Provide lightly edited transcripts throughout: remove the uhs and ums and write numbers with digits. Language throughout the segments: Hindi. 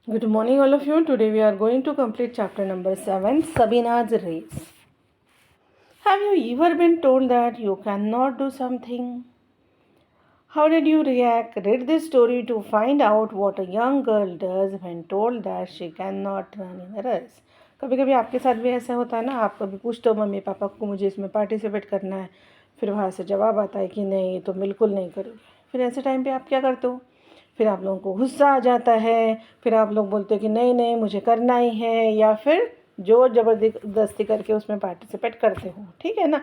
Good morning, all of you. Today we are going to complete chapter number 7, Sabina's Race. Have you ever been told that you cannot do something? How did you react? Read this story to find out what a young girl does when told that she cannot run in a race. कभी कभी आपके साथ भी ऐसा होता है ना, आप कभी पूछते हो मम्मी पापा को मुझे इसमें पार्टिसिपेट करना है, फिर वहाँ से जवाब आता है कि नहीं तो बिल्कुल नहीं करोगे। फिर ऐसे टाइम पे आप क्या करते हो? फिर आप लोगों को गुस्सा आ जाता है, फिर आप लोग बोलते हो कि नहीं नहीं मुझे करना ही है, या फिर जोर ज़बरदस्ती करके उसमें पार्टिसिपेट करते हो। ठीक है ना।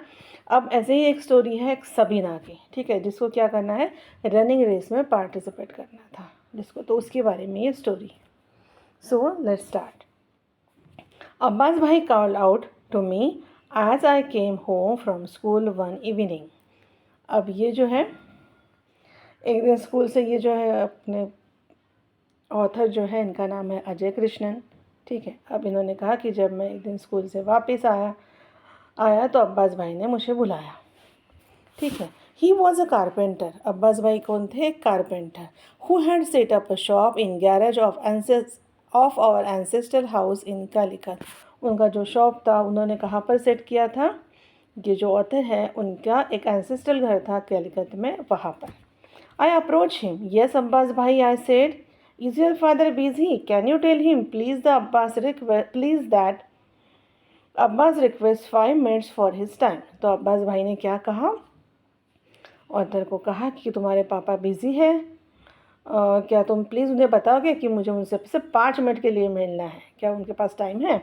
अब ऐसे ही एक स्टोरी है एक सबीना की, ठीक है, जिसको क्या करना है, रनिंग रेस में पार्टिसिपेट करना था जिसको, तो उसके बारे में ये story. So let's start. Abbas भाई called out to me as I came home from school one evening. अब ये जो है एक दिन स्कूल से, ये जो है अपने ऑथर जो है इनका नाम है अजय कृष्णन। ठीक है। अब इन्होंने कहा कि जब मैं एक दिन स्कूल से वापस आया तो अब्बास भाई ने मुझे बुलाया। ठीक है। He was a carpenter. Abbas भाई कौन थे? एक carpenter who had set up a shop in garage of our ancestor house in Calicut. उनका जो शॉप था उन्होंने कहाँ पर सेट किया था? ये जो ऑथर है उनका एक एंसेस्ट्रल घर था कैलिकट में, वहाँ पर। I approach him. Yes Abbas भाई, I said, is your father busy? Can you tell him please that Abbas request 5 minutes for his time. तो अब्बास भाई ने क्या कहा? ऑथर को कहा कि तुम्हारे पापा बिजी है, क्या तुम प्लीज़ उन्हें बताओगे कि मुझे उनसे सिर्फ 5 मिनट के लिए मिलना है, क्या उनके पास टाइम है?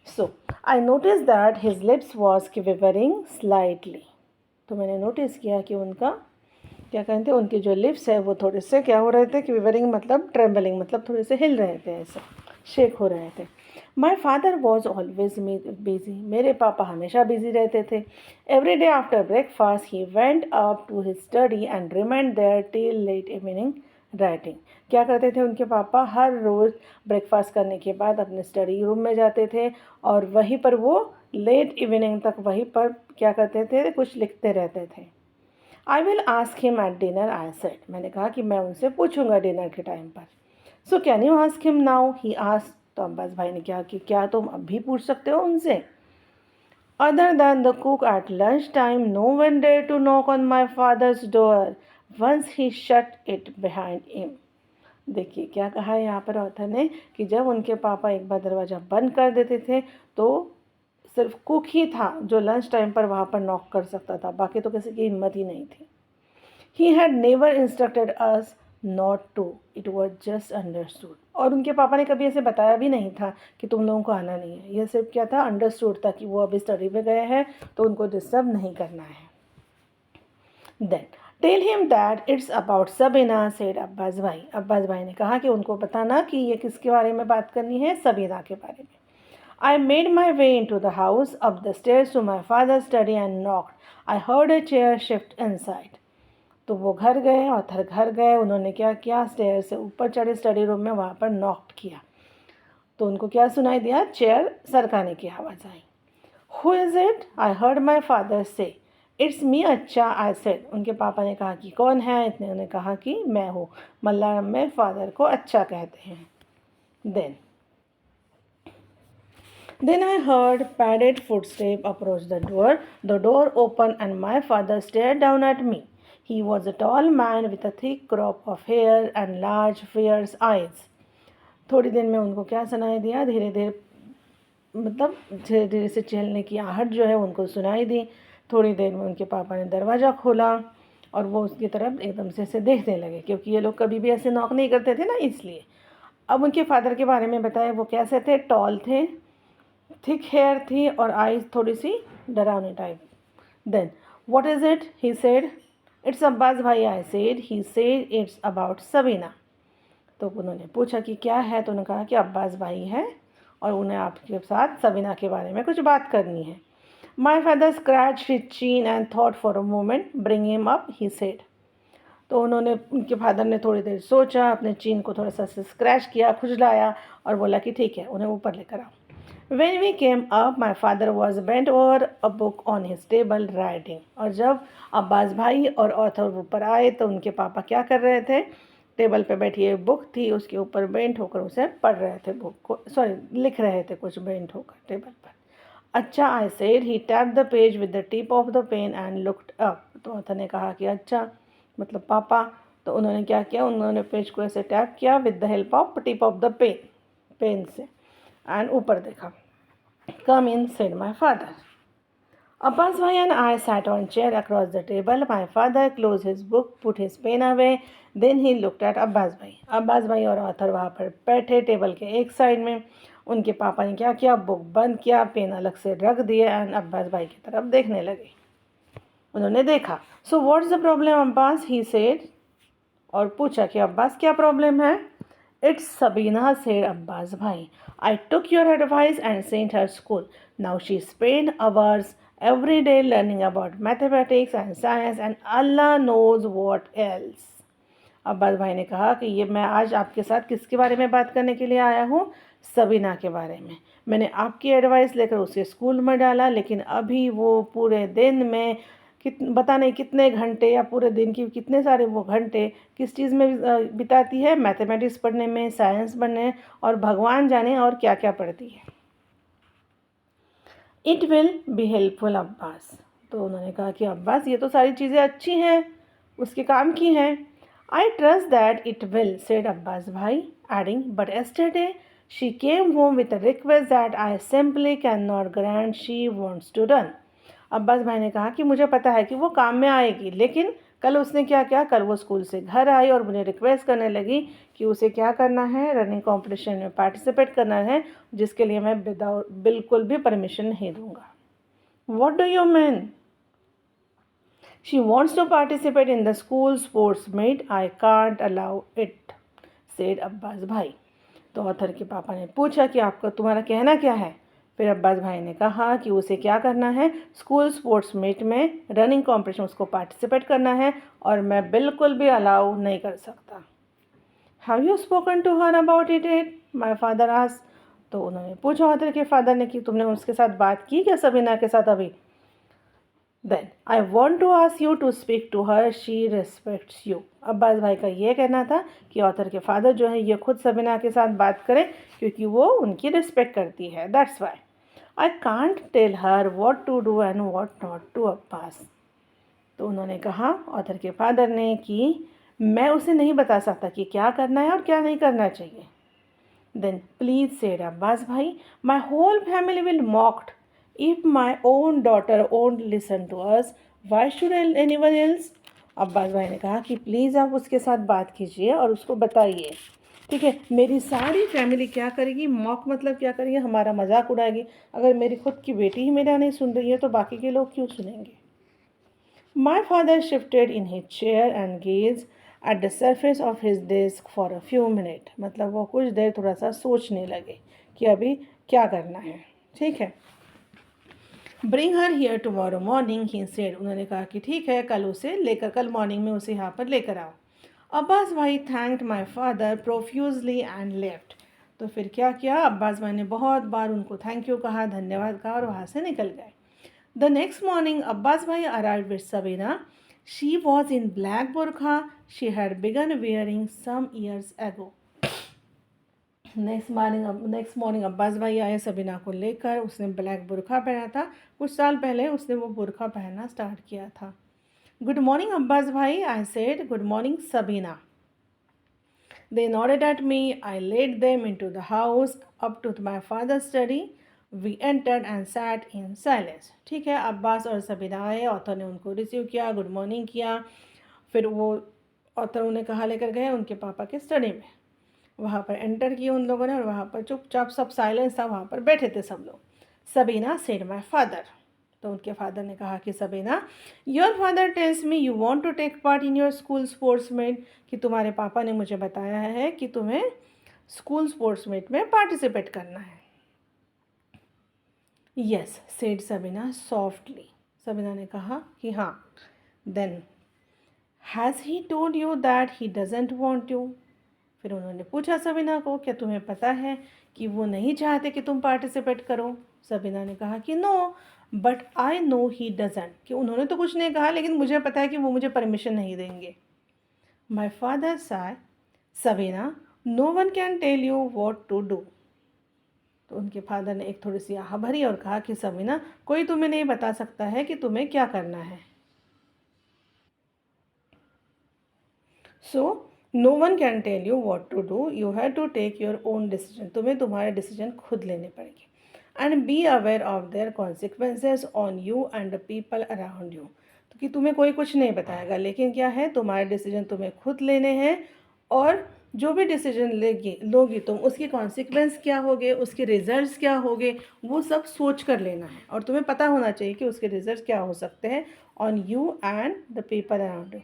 So I notice that his lips was quivering slightly. तो मैंने नोटिस किया कि उनका क्या कहते हैं, उनके जो लिप्स है वो थोड़े से क्या हो रहे थे, क्विवरिंग मतलब ट्रेम्बलिंग, मतलब थोड़े से हिल रहे थे, ऐसे शेक हो रहे थे। My father was always busy. मेरे पापा हमेशा बिजी रहते थे। Every day after breakfast he went up to his study and remained there till late evening writing. क्या करते थे उनके पापा? हर रोज़ ब्रेकफास्ट करने के बाद अपने स्टडी रूम में जाते थे और वहीं पर वो लेट इवनिंग तक वहीं पर क्या करते थे, कुछ लिखते रहते थे। I will ask him at dinner, I said. मैंने कहा कि मैं उनसे पूछूंगा डिनर के टाइम पर। So can you ask him now, he ask. तो अब्बास भाई ने क्या कि क्या तुम अभी पूछ सकते हो उनसे? Other than the cook at lunch time no one dare to knock on my father's door once he shut it behind him. देखिए क्या कहा है यहाँ पर ऑथर ने कि जब उनके पापा एक बार दरवाज़ा बंद कर देते थे तो सिर्फ कुक ही था जो लंच टाइम पर वहाँ पर नॉक कर सकता था, बाकी तो किसी की हिम्मत ही नहीं थी। He had never instructed us not to, it was just understood. और उनके पापा ने कभी ऐसे बताया भी नहीं था कि तुम लोगों को आना नहीं है, यह सिर्फ क्या था, अंडरस्टूड था कि वो अभी स्टडी पे गए हैं तो उनको डिस्टर्ब नहीं करना है। Then tell him that it's about Sabina, said Abbas भाई। अब्बास भाई ने कहा कि उनको बताना कि ये किसके बारे में बात करनी है, सबीना के बारे में। I made my way into the house, up the stairs to my father's study and knocked. I heard a chair shift inside. तो वो घर गए, ऑथर घर गए, उन्होंने क्या किया, स्टेयर से ऊपर चढ़े स्टडी रूम में, वहाँ पर नॉक किया। तो उनको क्या सुनाई दिया? चेयर सरकाने की आवाज़ आई। Who is it? I heard my father से। इट्स मी अच्छा, आई सेड। उनके पापा ने कहा कि कौन है? इतने उन्होंने कहा कि मैं हूँ। मलयालम में फादर को अच्छा कहते हैं। Then I heard padded footsteps approach the door. The door opened and my father stared down at me. He was a tall man with a thick crop of hair and large fierce eyes. थोड़ी देर में उनको क्या सुनाई दिया? धीरे धीरे मतलब धीरे धीरे से चलने की आहट जो है उनको सुनाई दी। थोड़ी देर में उनके पापा ने दरवाज़ा खोला और वो उसकी तरफ एकदम से ऐसे देखने लगे, क्योंकि ये लोग कभी भी ऐसे नॉक नहीं करते थे ना, इसलिए। अब उनके फादर के बारे में बताया, वो कैसे थे? टॉल थे, थिक हेयर थी और आईज थोड़ी सी डरावनी type. Then what is it? He said. It's Abbas भाई, I said. He said it's about Sabina. तो उन्होंने पूछा कि क्या है, तो उन्होंने कहा कि अब्बास भाई है और उन्हें आपके साथ सबीना के बारे में कुछ बात करनी है। माई फादर स्क्रैच हिज चीन and thought for a moment, bring him up, he said. तो उन्होंने, उनके फादर ने थोड़ी देर सोचा, अपने चीन को थोड़ा सा स्क्रैच किया, खुजलाया और बोला कि ठीक है, उन्हें ऊपर लेकर आओ। When we came up, my father was bent over a book on his table writing. और जब अब्बास भाई और ऑथर ऊपर आए तो उनके पापा क्या कर रहे थे? टेबल पे बैठी एक बुक थी, उसके ऊपर बेंट होकर उसे पढ़ रहे थे बुक को, लिख रहे थे कुछ बेंट होकर टेबल पर। अच्छा, I said, he tap the page with the tip of the pen and looked up. तो ऑथर ने कहा कि अच्छा मतलब पापा। तो उन्होंने क्या किया, उन्होंने पेज को ऐसे टैप किया with the help of tip of the pen से, एंड ऊपर देखा। Come in, said my father. Abbas bhai and I sat on chair across the table. My father closed his book, put his pen away. Then he looked at Abbas bhai. Abbas bhai और ऑथर वहाँ पर बैठे टेबल के एक साइड में। उनके पापा ने क्या किया, बुक बंद किया, पेन अलग से रख दिए एंड अब्बास भाई की तरफ देखने लगे। उन्होंने देखा। So what's the problem Abbas, he said. और पूछा कि अब्बास क्या प्रॉब्लम है। इट्स सबीना, सेड अब्बास भाई। I took your advice and sent her school. Now she spend hours every day learning about mathematics and science and Allah knows what else. Abbas भाई ने कहा कि ये मैं आज आपके साथ किसके बारे में बात करने के लिए आया हूँ, सबीना के बारे में। मैंने आपकी एडवाइस लेकर उसे स्कूल में डाला, लेकिन अभी वो पूरे दिन में पता नहीं कितने घंटे या पूरे दिन की कितने सारे वो घंटे किस चीज़ में बिताती है, मैथमेटिक्स पढ़ने में, साइंस पढ़ने, और भगवान जाने और क्या क्या पढ़ती है। It will be helpful Abbas. तो उन्होंने कहा कि अब्बास ये तो सारी चीज़ें अच्छी हैं, उसके काम की हैं। I trust that it will, said Abbas भाई, adding, but yesterday she came home with a request that I simply can not grant she wants to run. Abbas भाई ने कहा कि मुझे पता है कि वो काम में आएगी, लेकिन कल उसने क्या किया, कल वो स्कूल से घर आई और मुझे रिक्वेस्ट करने लगी कि उसे क्या करना है, रनिंग कंपटीशन में पार्टिसिपेट करना है, जिसके लिए मैं बिल्कुल भी परमिशन नहीं दूंगा। What do you mean? She wants to participate in the school sports meet, I can't allow it, said Abbas भाई। तो ऑथर के पापा ने पूछा कि आपका तुम्हारा कहना क्या है। फिर अब्बास भाई ने कहा कि उसे क्या करना है, स्कूल स्पोर्ट्स मीट में रनिंग कॉम्पिटिशन उसको पार्टिसिपेट करना है, और मैं बिल्कुल भी अलाउ नहीं कर सकता। Have you spoken to her about it, my father asked. तो उन्होंने पूछा ऑथर के फादर ने कि तुमने उसके साथ बात की क्या, सबीना के साथ अभी। Then I want to ask you to speak to her, she respects you. Abbas भाई का ये कहना था कि ऑथर के फादर जो है ये खुद सबीना के साथ बात करें, क्योंकि वो उनकी रिस्पेक्ट करती है, that's why. I can't tell her what to do and what not to Abbas. तो उन्होंने कहा ऑथर के फादर ने कि मैं उसे नहीं बता सकता कि क्या करना है और क्या नहीं करना चाहिए। देन प्लीज, सेड अब्बास भाई, my whole family will mocked if my own daughter won't listen to us, why should anyone else. Abbas भाई ने कहा कि प्लीज़ आप उसके साथ बात कीजिए और उसको बताइए, ठीक है, मेरी सारी फैमिली क्या करेगी, मॉक मतलब क्या करेगी, हमारा मजाक उड़ाएगी। अगर मेरी खुद की बेटी ही मेरा नहीं सुन रही है तो बाकी के लोग क्यों सुनेंगे। My father shifted in his chair and gauge at the surface of his desk for a few minute. मतलब वो कुछ देर थोड़ा सा सोचने लगे कि अभी क्या करना है, ठीक है। Bring her here tomorrow morning, he said. उन्होंने कहा कि ठीक है, कल मॉर्निंग में उसे यहाँ पर लेकर आओ। अब्बास भाई thanked my father profusely and left. तो फिर क्या किया, अब्बास भाई ने बहुत बार उनको थैंक यू कहा, धन्यवाद कहा, और वहाँ से निकल गए। द नेक्स्ट मॉर्निंग अब्बास भाई arrived with Sabina. She was in black बुरखा she had began wearing some years ago. Next morning Abbas भाई आए सबीना को लेकर। उसने ब्लैक बुरखा पहना था, कुछ साल पहले उसने वो बुरखा पहनना स्टार्ट किया था। गुड मॉर्निंग अब्बास भाई, I said. Good morning Sabina. They nodded at me. I led them into the house up to my father's study. We entered and sat in silence. ठीक है, अब्बास और सबीना आए, ऑथर ने उनको रिसीव किया, गुड मॉर्निंग किया। फिर वो ऑथर उन्हें कहाँ लेकर गए, उनके पापा के स्टडी में। वहाँ पर एंटर किए उन लोगों ने, और वहाँ पर चुपचाप सब साइलेंस था, वहाँ पर बैठे थे सब लोग। Sabina said my father. तो उनके फादर ने कहा कि Sabina, your father tells me you want to take part in your school sports meet, कि तुम्हारे पापा ने मुझे बताया है कि तुम्हें स्कूल स्पोर्ट्स मीट में पार्टिसिपेट करना है। Yes, said Sabina softly. सबीना ने कहा कि हाँ। Then has he told you that he doesn't want you. फिर उन्होंने पूछा सबीना को, क्या तुम्हें पता है कि वो नहीं चाहते कि तुम पार्टिसिपेट करो। सबीना ने कहा कि no, but I know he doesn't, कि उन्होंने तो कुछ नहीं कहा, लेकिन मुझे पता है कि वो मुझे परमिशन नहीं देंगे। My father say Sabina, no one can tell you what to do. तो उनके फादर ने एक थोड़ी सी आह भरी और कहा कि सबीना, कोई तुम्हें नहीं बता सकता है कि तुम्हें क्या करना है। So no one can tell you what to do, you have to take your own decision. तुम्हें तुम्हारे डिसीजन खुद लेने पड़ेंगे। And be aware of their consequences on you and the people around you. तो कि तुम्हें कोई कुछ नहीं बताएगा, लेकिन क्या है, तुम्हारे डिसीजन तुम्हें खुद लेने हैं। और जो भी डिसीजन लोगी तुम, उसके कॉन्सिक्वेंस क्या होंगे, उसके रिजल्ट्स क्या होंगे, वो सब सोच कर लेना है। और तुम्हें पता होना चाहिए कि उसके रिजल्ट्स क्या हो सकते हैं on you and the people around you.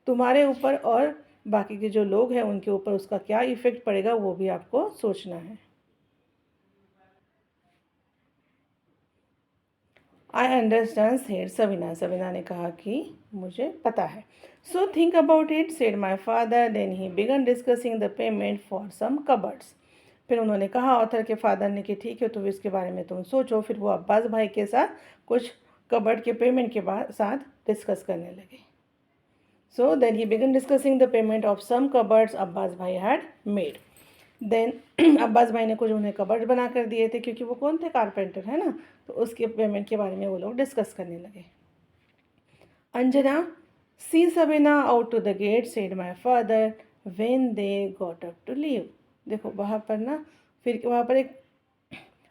तुम्हारे ऊपर और बाकी के जो लोग हैं उनके ऊपर उसका क्या इफ़ेक्ट पड़ेगा, वो भी आपको सोचना है। I understand said Sabina. Sabina ने कहा कि मुझे पता है। So think about it said my father. Then he began discussing the payment for some cupboards. फिर उन्होंने कहा, ऑथर के फादर ने, कि ठीक है, तो इसके बारे में तुम सोचो। फिर वो अब्बास भाई के साथ कुछ कबर्ड के पेमेंट के साथ डिस्कस करने लगे। So then he began discussing the payment of some cupboards Abbas bhai had made. Then Abbas भाई ने कुछ उन्हें कबर्ड बना कर दिए थे, क्योंकि वो कौन थे, कारपेंटर है ना। तो उसके पेमेंट के बारे में वो लोग डिस्कस करने लगे। Anjana, see Sabina out to the gate said my father when they got up to leave. देखो वहाँ पर ना, फिर वहाँ पर एक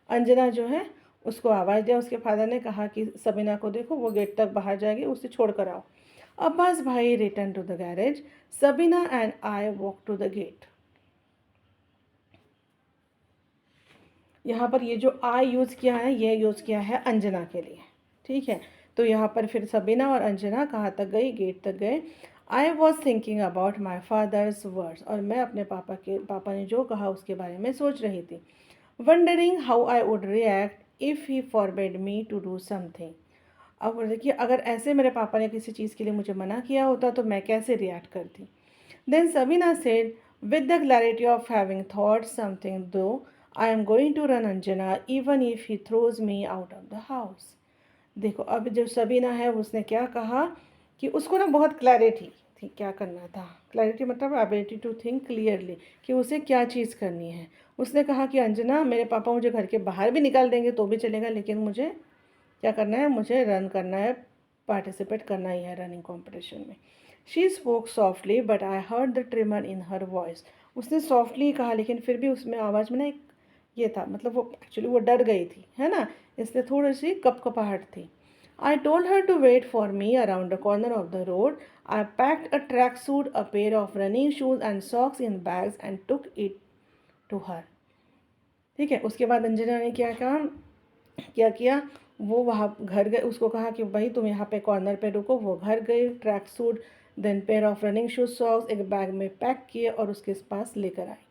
अंजना जो है उसको आवाज़ दिया। उसके फादर ने कहा कि सबीना को देखो, वो गेट तक बाहर जाएगी, उसे छोड़ कर आओ। Abbas bhai return to the garage. Sabina and I walk to the gate. यहाँ पर ये जो आई यूज़ किया है, ये यूज़ किया है अंजना के लिए, ठीक है। तो यहाँ पर फिर सबीना और अंजना कहाँ तक गई, गेट तक गए। I was thinking about my father's words. और मैं अपने पापा ने जो कहा उसके बारे में सोच रही थी। Wondering how I would react if he forbade me to do something. अब देखिए, अगर ऐसे मेरे पापा ने किसी चीज़ के लिए मुझे मना किया होता तो मैं कैसे रिएक्ट करती। Then Sabina said with the clarity of having thought something though I am going to run Anjana even if he throws me out of the house. देखो अब जो सबीना है उसने क्या कहा कि उसको ना बहुत क्लैरिटी थी क्या करना था। क्लैरिटी मतलब एबिलिटी टू थिंक क्लियरली, कि उसे क्या चीज़ करनी है। उसने कहा कि अंजना, मेरे पापा मुझे घर के बाहर भी निकाल देंगे तो भी चलेगा, लेकिन मुझे क्या करना है, मुझे रन करना है, पार्टिसिपेट करना ही है रनिंग कॉम्पिटिशन में। She spoke softly but I heard the trimmer in her voice. उसने सॉफ्टली कहा, लेकिन फिर भी उसमें आवाज़ में ना एक ये था, मतलब वो एक्चुअली वो डर गई थी, है ना, इसलिए थोड़ी सी कपकपाहट थी। I told her to wait for me around the corner of the road. I packed a track suit, a pair of running shoes and socks in bags and took it to her. ठीक है, उसके बाद अंजना ने क्या किया, वो वहाँ घर गए, उसको कहा कि भाई तुम यहाँ पे कॉर्नर पे रुको। वो घर गए, track suit, then pair of running shoes, socks एक बैग में पैक किए और उसके पास लेकर आई।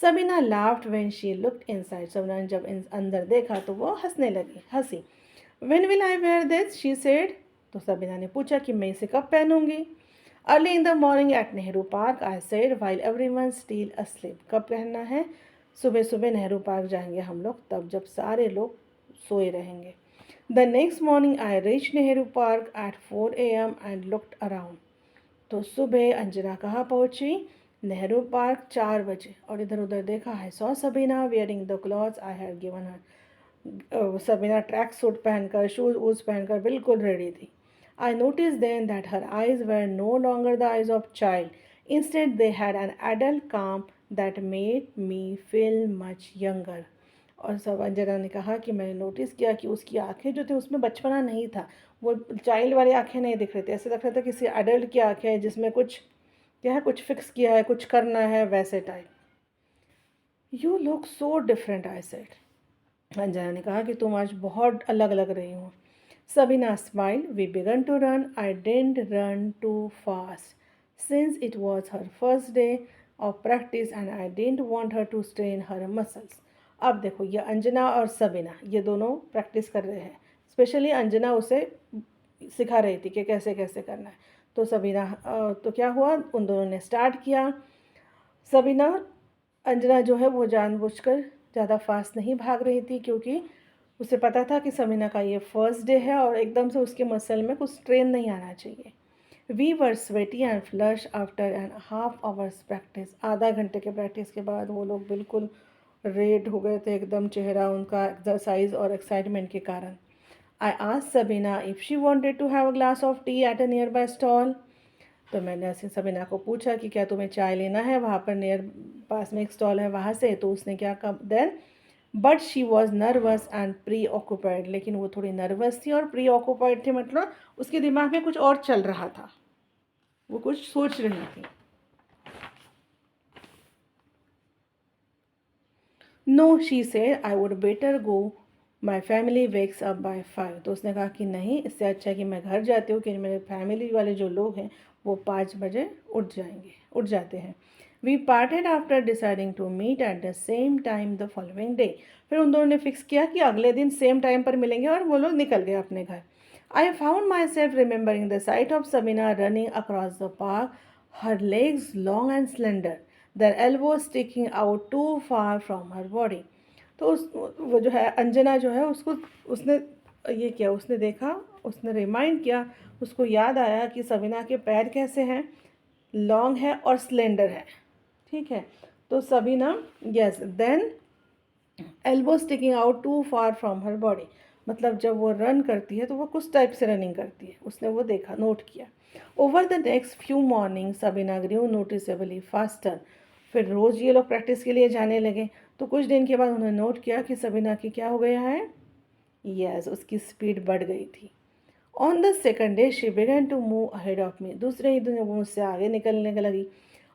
Sabina laughed when she looked inside. Sabina ने जब अंदर देखा तो वो हंसने लगी, हंसी। When will I wear this, she said. तो सबीना ने पूछा कि मैं इसे कब पहनूंगी। Early in the morning at Nehru Park, I said while everyone still asleep. कब पहनना है, सुबह सुबह नेहरू पार्क जाएंगे हम लोग, तब जब सारे लोग सोए रहेंगे। The next morning I reach Nehru park at 4 AM and looked around. तो सुबह अंजना कहाँ पहुँची, नेहरू पार्क 4 बजे, और इधर उधर देखा। I saw Sabina wearing the clothes I had given her. Sabina track suit पहनकर, शूज वूज पहनकर बिल्कुल रेडी थी। I notice then that her eyes were no longer the eyes of child, instead they had an adult calm that made me feel much younger. और सब अंजना ने कहा कि मैंने नोटिस किया कि उसकी आंखें जो थी उसमें बचपना नहीं था, वो चाइल्ड वाली आंखें नहीं दिख रही थी, ऐसे लग रहा था किसी एडल्ट की आंखें हैं जिसमें कुछ क्या है, कुछ फिक्स किया है, कुछ करना है, वैसे type. You look so different, I said. Anjana ने कहा कि तुम आज बहुत अलग लग रही हो। Sabina smile. We began to run. I didn't run too fast since it was her first day of practice and I didn't want her to strain her muscles. अब देखो, ये अंजना और सबीना ये दोनों प्रैक्टिस कर रहे हैं। स्पेशली अंजना उसे सिखा रही थी कि कैसे कैसे करना है। तो सबीना तो क्या हुआ, उन दोनों ने स्टार्ट किया। सबीना, अंजना जो है वो जानबूझकर ज़्यादा फास्ट नहीं भाग रही थी, क्योंकि उसे पता था कि सबीना का ये फर्स्ट डे है और एकदम से उसके मसल में कुछ स्ट्रेन नहीं आना चाहिए। We were sweaty and flush after an half hours practice. आधा घंटे के प्रैक्टिस के बाद वो लोग बिल्कुल रेड हो गए थे एकदम, चेहरा उनका एक्सरसाइज और एक्साइटमेंट के कारण। I asked Sabina if she wanted to have a glass of tea at a nearby stall. तो मैंने ऐसे सबीना को पूछा कि क्या तुम्हें चाय लेना है, वहाँ पर नियर पास में एक स्टॉल है वहाँ से। तो उसने क्या कहा then, but she was nervous and preoccupied. लेकिन वो थोड़ी नर्वस थी और प्री ऑक्यूपाइड थी, मतलब उसके दिमाग में कुछ और चल रहा था, वो कुछ सोच रही थी। No she said I would better go, my family wakes up by 5। तो उसने कहा कि नहीं, इससे अच्छा है कि मैं घर जाती हूँ, कि मेरे फैमिली वाले जो लोग हैं वो 5 बजे उठ जाते हैं। We parted after deciding to meet at the same time the following day. फिर उन दोनों ने फिक्स किया कि अगले दिन सेम टाइम पर मिलेंगे और वो लोग निकल गए अपने घर। I found my self remembering the site of Sabina running across the park, her legs long and slender, their elbows sticking out too far from her body। तो उस वो जो है अंजना जो है उसको उसने ये किया, उसने देखा, उसने रिमाइंड किया, उसको याद आया कि सबीना के पैर कैसे हैं, लॉन्ग है और स्लेंडर है। ठीक है, तो Sabina, yes, then elbow sticking out too far from her body, मतलब जब वो रन करती है तो वो कुछ टाइप से रनिंग करती है, उसने वो देखा, नोट किया। Over the next few morning Sabina grew noticeably faster. फिर रोज़ ये लोग प्रैक्टिस के लिए जाने लगे, तो कुछ दिन के बाद उन्होंने नोट किया कि सबीना की क्या हो गया है, यस, उसकी स्पीड बढ़ गई थी। On the second day she began to move ahead of me. दूसरे ही दिन वो मुझसे आगे निकलने लगी।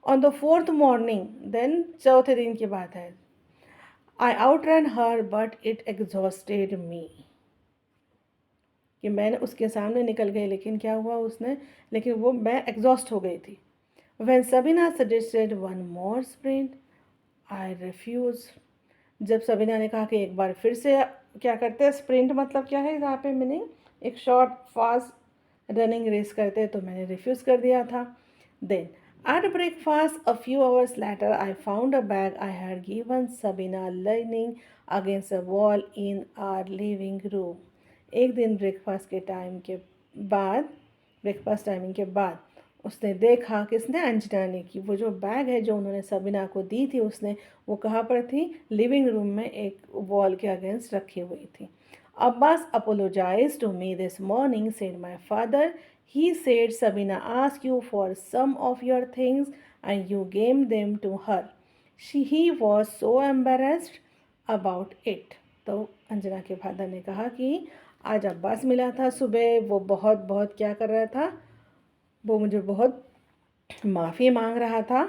On the fourth morning, then चौथे दिन की बात है, I outrun her but it exhausted me, कि मैंने उसके सामने निकल गई, लेकिन क्या हुआ उसने, लेकिन वो मैं एग्जॉस्ट हो गई थी। When Sabina suggested one more sprint I refuse. जब सबीना ने कहा कि एक बार फिर से क्या करते हैं, स्प्रिंट मतलब क्या है यहाँ पे मीनिंग, एक शॉर्ट फास्ट रनिंग रेस करते हैं, तो मैंने रिफ्यूज़ कर दिया था। Then at breakfast a few hours later I found a bag I had given Sabina leaning against a wall in our living room। एक दिन ब्रेकफास्ट टाइमिंग के बाद उसने देखा, किसने, अंजना ने, कि वो जो बैग है जो उन्होंने सबीना को दी थी, उसने वो कहाँ पर थी, लिविंग रूम में एक वॉल के अगेंस्ट रखी हुई थी। Abbas apologise to me this morning, said my father. He said Sabina asked you for some of your things and you gave them to her। He was so embarrassed about it। तो अंजना के फादर ने कहा कि आज अब्बास मिला था सुबह, वो बहुत बहुत क्या कर रहा था, वो मुझे बहुत माफ़ी मांग रहा था,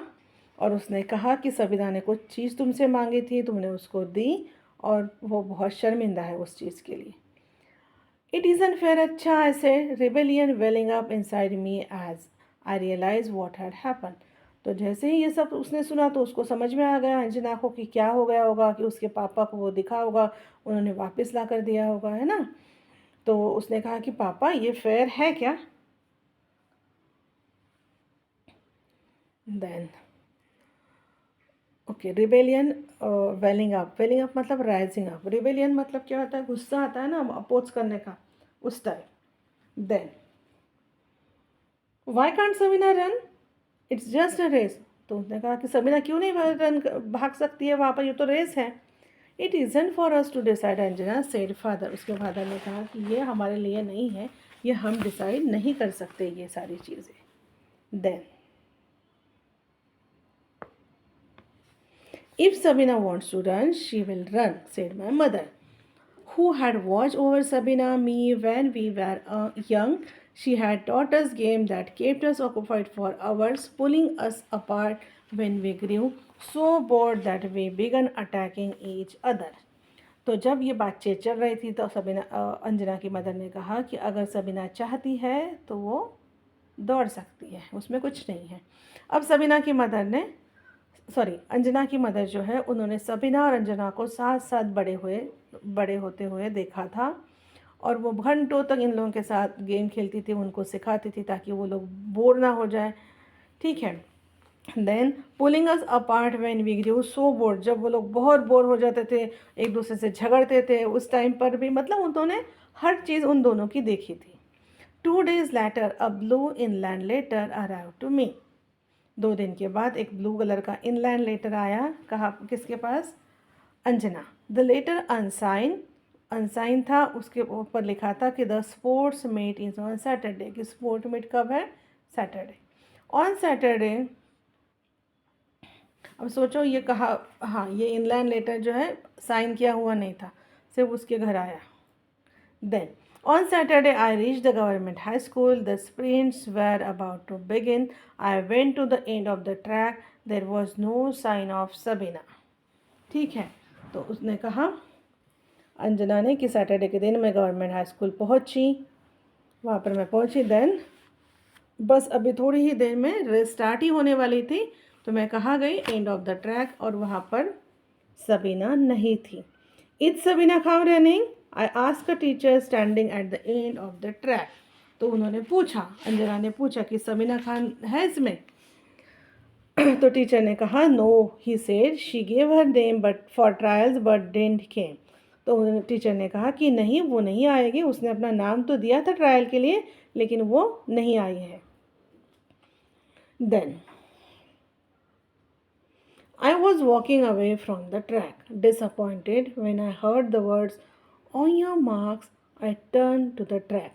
और उसने कहा कि सबीना ने कुछ चीज़ तुमसे मांगी थी, तुमने उसको दी, और वो बहुत शर्मिंदा है उस चीज़ के लिए। It isn't fair, अच्छा, ऐसे rebellion welling up inside me as I realized what had happened। तो जैसे ही ये सब उसने सुना तो उसको समझ में आ गया अंजना को कि क्या हो गया होगा, कि उसके पापा को वो दिखा होगा, उन्होंने वापस ला कर दिया होगा, है ना। तो उसने कहा कि पापा ये फेयर है क्या। देन ओके, रिबेलियन, वेलिंग अप मतलब राइजिंग अप, रिबेलियन मतलब क्या होता है, गुस्सा आता है ना अपोज करने का, उस time. Then why can't Sabina run, it's just a race. तो उसने कहा कि सबीना क्यों नहीं भाग सकती है वहाँ पर, ये तो रेस है। It isn't for us to decide Anjana, said father. उसके फादर ने कहा कि ये हमारे लिए नहीं है, ये हम डिसाइड नहीं कर सकते ये सारी चीज़ें। Then if Sabina wants to run she will run, said my mother, who had watched over Sabina me when we were young। She had taught us games that kept us occupied for hours, pulling us apart when we grew so bored that we began attacking each other। तो जब ये बातचीत चल रही थी तो अंजना की मदर ने कहा कि अगर सबीना चाहती है तो वो दौड़ सकती है, उसमें कुछ नहीं है। अब अंजना की मदर जो है, उन्होंने सबीना और अंजना को साथ साथ बड़े होते हुए देखा था, और वो घंटों तक इन लोगों के साथ गेम खेलती थी, उनको सिखाती थी ताकि वो लोग बोर ना हो जाए। ठीक है, then pulling us apart when we grew so bored, जब वो लोग बहुत बोर हो जाते थे, एक दूसरे से झगड़ते थे, उस टाइम पर भी, मतलब उन्होंने हर चीज़ उन दोनों की देखी थी। 2 days later, a blue inland letter arrived to me. 2 दिन के बाद एक ब्लू कलर का इनलैंड लेटर आया, कहाँ, किसके पास? अंजना. द लेटर अनसाइन था, उसके ऊपर लिखा था कि the sports meat is on Saturday, कि स्पोर्ट मीट कब है? सैटरडे. On Saturday. अब सोचो ये कहा, हाँ ये इनलैंड लेटर जो है साइन किया हुआ नहीं था, सिर्फ उसके घर आया. Then on Saturday, I reached the government high school. The sprints were about to begin. I went to the end of the track. There was no sign of Sabina. ठीक है, तो उसने कहा, अंजना ने, कि सैटरडे के दिन मैं गवर्नमेंट हाई स्कूल पहुंची. वहाँ पर मैं पहुंची. देन बस अभी थोड़ी ही देर में रेस स्टार्ट ही होने वाली थी, तो मैं कहाँ गई? End of the track. और वहाँ पर सबीना नहीं थी. Is Sabina Khan running? I ask a teacher standing at the end of the track. तो उन्होंने पूछा, अंजना ने पूछा कि सबीना खान है इसमें? तो टीचर ने कहा, no, he said she gave her name but for trials but didn't came. तो टीचर ने कहा कि नहीं, वो नहीं आएगी, उसने अपना नाम तो दिया था ट्रायल के लिए, लेकिन वो नहीं आई है. Then I was walking away from the track, disappointed when I heard the words, on your marks. I turned to the track.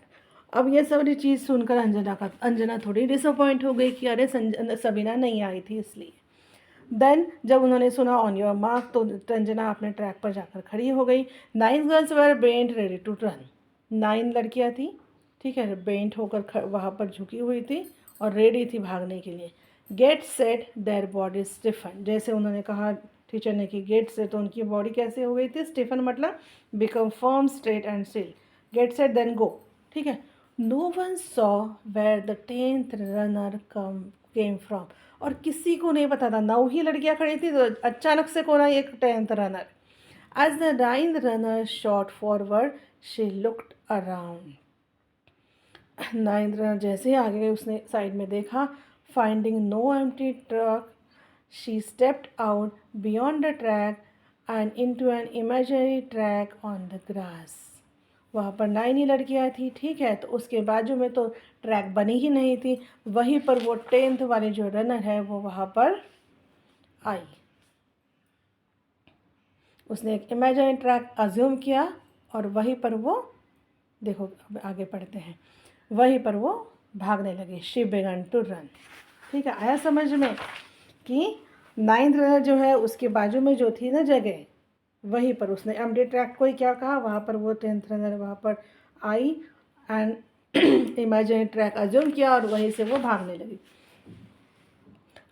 अब ये सारी चीज़ सुनकर अंजना थोड़ी डिसअपॉइंट हो गई कि अरे सबीना नहीं आई थी इसलिए. देन जब उन्होंने सुना ऑन योर मार्क, तो अंजना अपने ट्रैक पर जाकर खड़ी हो गई. 9 girls were bent ready to run. 9 लड़कियाँ थी, ठीक है, बेंट होकर वहाँ पर झुकी हुई थी और रेडी थी भागने के लिए. Get set their body Stephen. जैसे उन्होंने कहा टीचर ने कि गेट सेट, तो उनकी बॉडी कैसे हो गई थी? स्टिफन मतलब become firm, straight and still. Get set then go. ठीक है. No one saw where the 10th runner came from. और किसी को नहीं पता था, 9 ही लड़कियां खड़ी थी, तो अचानक से कौन आई? एक 10th runner. As the 9th runner shot forward, she looked around. 9th runner जैसे ही आगे गई, उसने साइड में देखा. Finding no empty truck, she stepped out beyond the track and into an imaginary track on the grass. वहाँ पर 9 ही लड़कियाँ थी, ठीक है, तो उसके बाजू में तो ट्रैक बनी ही नहीं थी. वहीं पर वो 10th वाली जो रनर है वो वहाँ पर आई. उसने एक इमेजिनरी ट्रैक अज्यूम किया और वहीं पर वो, देखो अब आगे पढ़ते हैं, वहीं पर वो भागने लगी. She began to run. ठीक है, आया समझ में कि 9th रनर जो है उसके बाजू में जो थी ना जगह, वहीं पर उसने एम्प्टी ट्रैक को ही क्या कहा, वहाँ पर वो 10th रनर वहाँ पर आई एंड इमेजिनरी ट्रैक अज्यूम किया और वहीं से वो भागने लगी.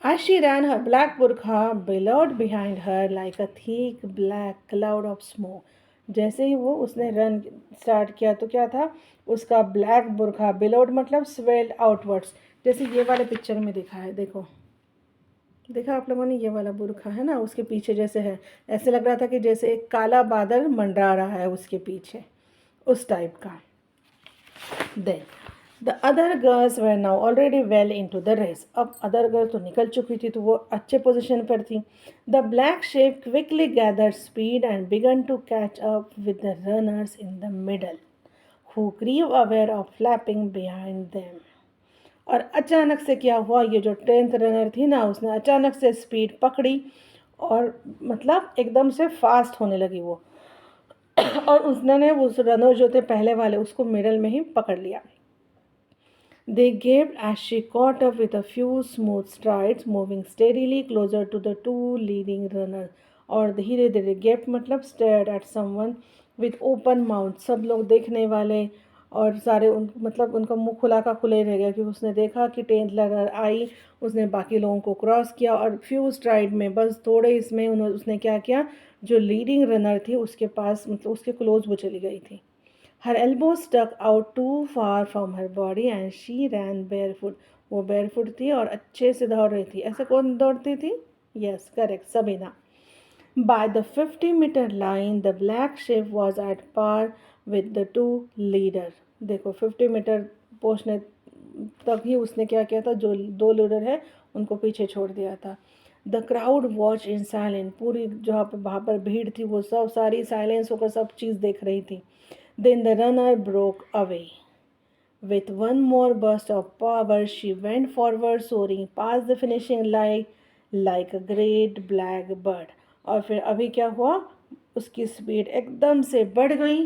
As she ran, her black burqa billowed behind her like a thick black cloud of smoke. जैसे ही वो उसने रन स्टार्ट किया तो क्या था, उसका ब्लैक बुरखा, बिलोड मतलब स्वेल्ड आउटवर्ड्स, जैसे ये वाले पिक्चर में दिखा है. देखा आप लोगों ने, ये वाला बुरखा है ना, उसके पीछे जैसे है, ऐसे लग रहा था कि जैसे एक काला बादल मंडरा रहा है उसके पीछे, उस टाइप का. Then the other girls were now already well into the race. अब अदर गर्ल्स तो निकल चुकी थी, तो वो अच्छे पोजिशन पर थी. The black shape quickly gather speed and began to catch up with the runners in the middle, who grew aware of flapping behind them. और अचानक से क्या हुआ, ये जो 10th रनर थी ना, उसने अचानक से स्पीड पकड़ी और मतलब एकदम से फास्ट होने लगी वो, और उसने उस रनर जो थे पहले वाले, उसको मिडल में ही पकड़ लिया. They gaped as she caught up with a few smooth strides, moving steadily closer to the 2 leading runners. और धीरे धीरे, गेप मतलब stared at someone with open mouth. सब लोग देखने वाले और सारे मतलब उनका मुंह खुला का खुले रह गया, क्योंकि उसने देखा कि 10th रनर आई, उसने बाकी लोगों को क्रॉस किया और फ्यू स्ट्राइड में, बस थोड़े इसमें उसने क्या किया, जो लीडिंग रनर थी उसके पास, मतलब उसके क्लोज वो चली गई थी. Her elbows stuck out too far from her body and she ran barefoot. वो barefoot थी और अच्छे से दौड़ रही थी. ऐसे कौन दौड़ती थी? Yes, correct, Sabina. By the 50-meter line, the black shape was at par with the 2 leader. देखो 50 मीटर पहुँचने तक ही उसने क्या किया था, जो 2 लीडर है उनको पीछे छोड़ दिया था. The crowd watch in silent. पूरी जहाँ पर वहाँ पर भीड़ थी वो सब सारी साइलेंस होकर सब चीज़ देख रही थी. Then the runner broke away. With one more burst of power, she went forward, soaring past the finishing line like a great black bird. और फिर अभी क्या हुआ, उसकी स्पीड एकदम से बढ़ गई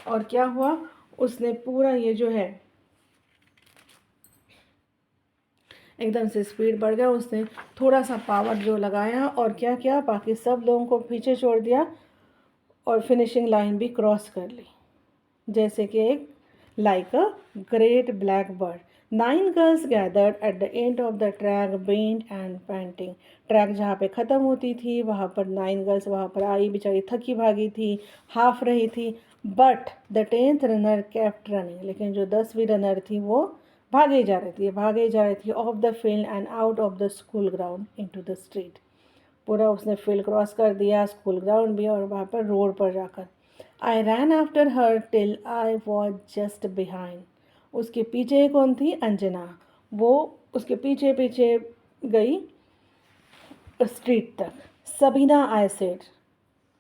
और क्या हुआ, उसने पूरा ये जो है एकदम से स्पीड बढ़ गया, उसने थोड़ा सा पावर जो लगाया और क्या किया, बाकी सब लोगों को पीछे छोड़ दिया और फिनिशिंग लाइन भी क्रॉस कर ली जैसे कि एक like a great black bird. 9 girls gathered at the end of the track, bent and panting. Track जहाँ पे ख़त्म होती थी वहाँ पर 9 गर्ल्स वहाँ पर आई, बेचारी थकी भागी थी, हाफ रही थी. But the 10th runner kept running, लेकिन जो 10वीं रनर थी वो भागे जा रही थी of the field and out of the school ground into the street. पूरा उसने फील्ड क्रॉस कर दिया, स्कूल ग्राउंड भी, और वहाँ पर रोड पर जाकर. I ran after her till I was just behind. उसके पीछे कौन थी, अंजना. वो उसके पीछे पीछे गई स्ट्रीट तक. सबीना आई सेड,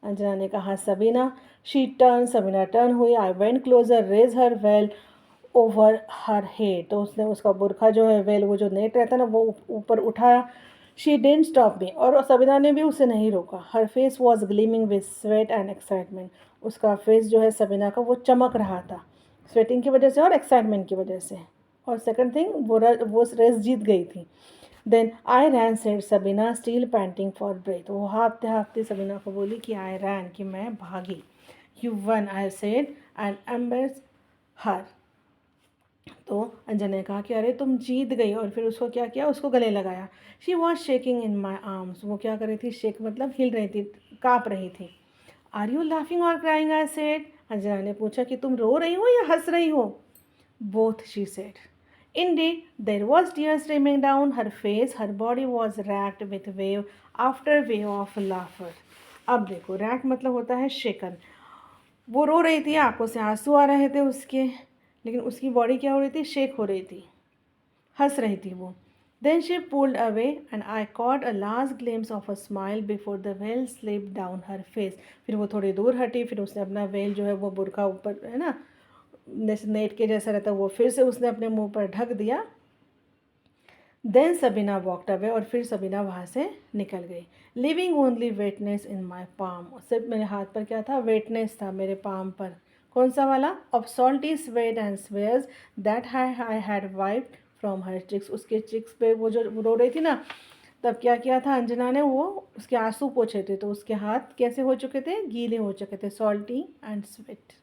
अंजना ने कहा Sabina. She turn, Sabina turn हुई. I went closer, raise her veil over her head. तो उसने उसका बुरखा जो है वेल, वो जो नेट रहता है ना, वो ऊपर उठाया. शी डेंट स्टॉप मी, और सबीना ने भी उसे नहीं रोका. Her face was gleaming with sweat and excitement. उसका फेस जो है सबीना का वो चमक रहा था स्वेटिंग की वजह से और एक्साइटमेंट की वजह से. और सेकंड थिंग, वो रेस जीत गई थी. Then I ran said Sabina still panting for breath. वो हाँफते हाँफते सबीना को बोली कि आई रैन, कि मैं भागी. You won, I said and embrace her. तो अंजना ने कहा कि अरे तुम जीत गई, और फिर उसको क्या किया, उसको गले लगाया. She was shaking in my arms. वो क्या कर रही थी, शेक मतलब हिल रही थी, काँप रही थी. आर यू लाफिंग और क्राइंग, आई सेड. अंजना ने पूछा कि तुम रो रही हो या हंस रही हो. Both, she said. Indeed, there was tears streaming down her face. Her body was racked with wave after wave of laughter. अब देखो, रैक मतलब होता है शेकन. वो रो रही थी, आंखों से आंसू आ रहे थे उसके, लेकिन उसकी बॉडी क्या हो रही थी, शेक हो रही थी, हंस रही थी वो. Then she pulled away and I caught a last glimpse of a smile before the veil slipped down her face. फिर वो थोड़ी दूर हटी, फिर उसने अपना वेल जो है वो बुरखा ऊपर है ना, नेट के जैसा रहता, वो फिर से उसने अपने मुंह पर ढक दिया. देन सबीना वॉकड अवे, और फिर सबीना वहाँ से निकल गई. Living only वेटनेस in my palm. सिर्फ मेरे हाथ पर क्या था, वेटनेस था मेरे पाम पर. कौन सा वाला, of salty sweat and swears that I had wiped from her cheeks. उसके चिक्स पे वो जो रो रही थी ना, तब क्या किया था अंजना ने, वो उसके आंसू पोछे थे, तो उसके हाथ कैसे हो चुके थे, गीले हो चुके थे, सॉल्टी एंड स्वेट.